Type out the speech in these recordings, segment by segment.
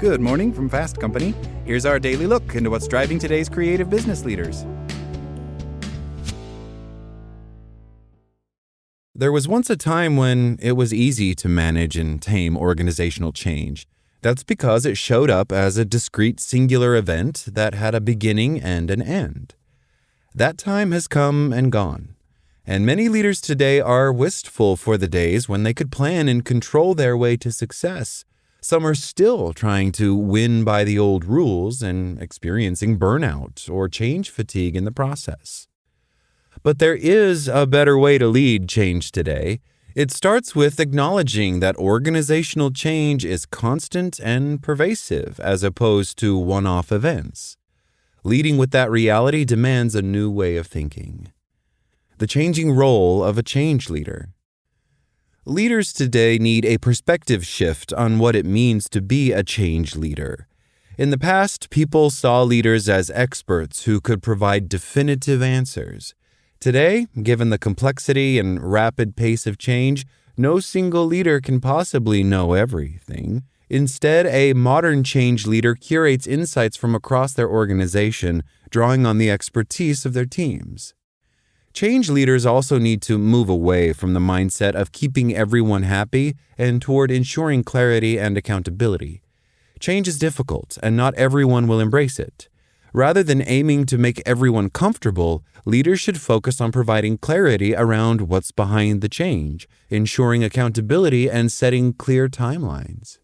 Good morning from Fast Company. Here's our daily look into what's driving today's creative business leaders. There was once a time when it was easy to manage and tame organizational change. That's because it showed up as a discrete singular event that had a beginning and an end. That time has come and gone, and many leaders today are wistful for the days when they could plan and control their way to success. Some are still trying to win by the old rules and experiencing burnout or change fatigue in the process. But there is a better way to lead change today. It starts with acknowledging that organizational change is constant and pervasive as opposed to one-off events. Leading with that reality demands a new way of thinking. The changing role of a change leader. Leaders today need a perspective shift on what it means to be a change leader. In the past, people saw leaders as experts who could provide definitive answers. Today, given the complexity and rapid pace of change, no single leader can possibly know everything. Instead, a modern change leader curates insights from across their organization, drawing on the expertise of their teams. Change leaders also need to move away from the mindset of keeping everyone happy and toward ensuring clarity and accountability. Change is difficult, and not everyone will embrace it. Rather than aiming to make everyone comfortable, leaders should focus on providing clarity around what's behind the change, ensuring accountability, and setting clear timelines.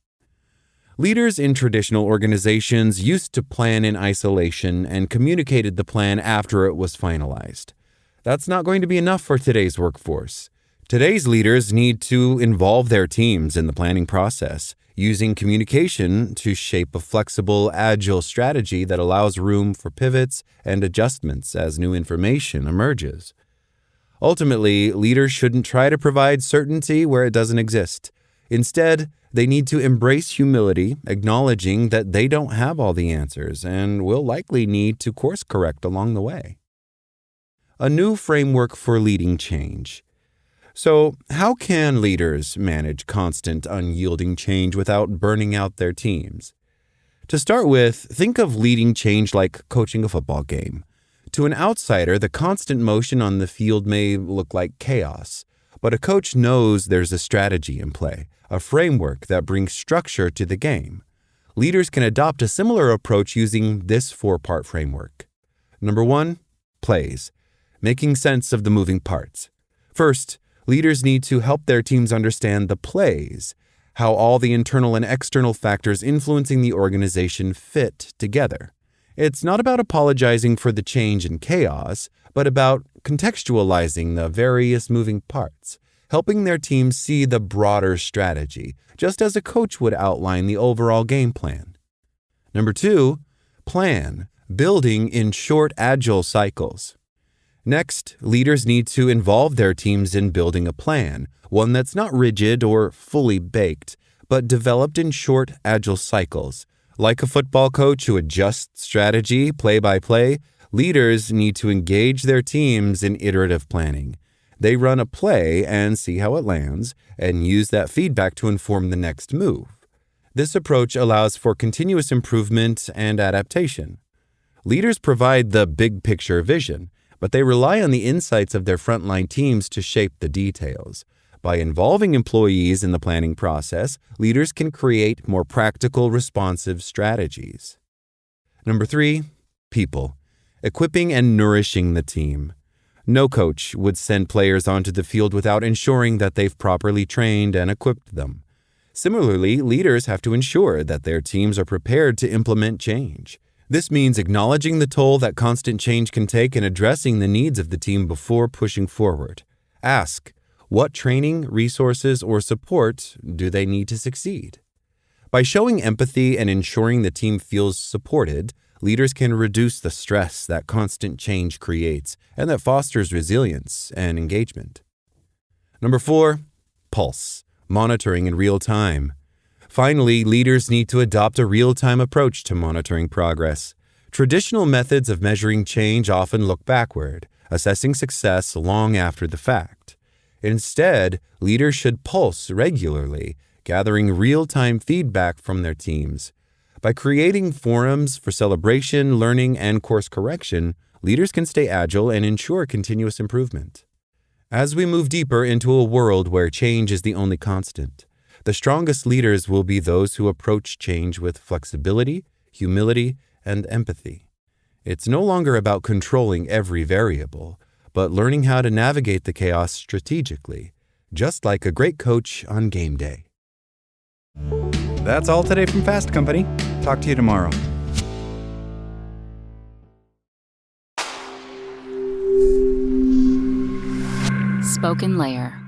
Leaders in traditional organizations used to plan in isolation and communicated the plan after it was finalized. That's not going to be enough for today's workforce. Today's leaders need to involve their teams in the planning process, using communication to shape a flexible, agile strategy that allows room for pivots and adjustments as new information emerges. Ultimately, leaders shouldn't try to provide certainty where it doesn't exist. Instead, they need to embrace humility, acknowledging that they don't have all the answers and will likely need to course correct along the way. A new framework for leading change. So, how can leaders manage constant, unyielding change without burning out their teams? To start with, think of leading change like coaching a football game. To an outsider, the constant motion on the field may look like chaos, but a coach knows there's a strategy in play, a framework that brings structure to the game. Leaders can adopt a similar approach using this four-part framework. Number 1, plays. Making sense of the moving parts. First, leaders need to help their teams understand the plays, how all the internal and external factors influencing the organization fit together. It's not about apologizing for the change and chaos, but about contextualizing the various moving parts, helping their teams see the broader strategy, just as a coach would outline the overall game plan. Number 2, plan, building in short, agile cycles. Next, leaders need to involve their teams in building a plan, one that's not rigid or fully baked, but developed in short, agile cycles. Like a football coach who adjusts strategy play by play, leaders need to engage their teams in iterative planning. They run a play and see how it lands, and use that feedback to inform the next move. This approach allows for continuous improvement and adaptation. Leaders provide the big picture vision, but they rely on the insights of their frontline teams to shape the details. By involving employees in the planning process, leaders can create more practical, responsive strategies. Number 3, people. Equipping and nourishing the team. No coach would send players onto the field without ensuring that they've properly trained and equipped them. Similarly, leaders have to ensure that their teams are prepared to implement change. This means acknowledging the toll that constant change can take and addressing the needs of the team before pushing forward. Ask, what training, resources, or support do they need to succeed? By showing empathy and ensuring the team feels supported, leaders can reduce the stress that constant change creates and that fosters resilience and engagement. Number 4, pulse, monitoring in real time. Finally, leaders need to adopt a real-time approach to monitoring progress. Traditional methods of measuring change often look backward, assessing success long after the fact. Instead, leaders should pulse regularly, gathering real-time feedback from their teams. By creating forums for celebration, learning, and course correction, leaders can stay agile and ensure continuous improvement. As we move deeper into a world where change is the only constant, the strongest leaders will be those who approach change with flexibility, humility, and empathy. It's no longer about controlling every variable, but learning how to navigate the chaos strategically, just like a great coach on game day. That's all today from Fast Company. Talk to you tomorrow. Spoken Layer.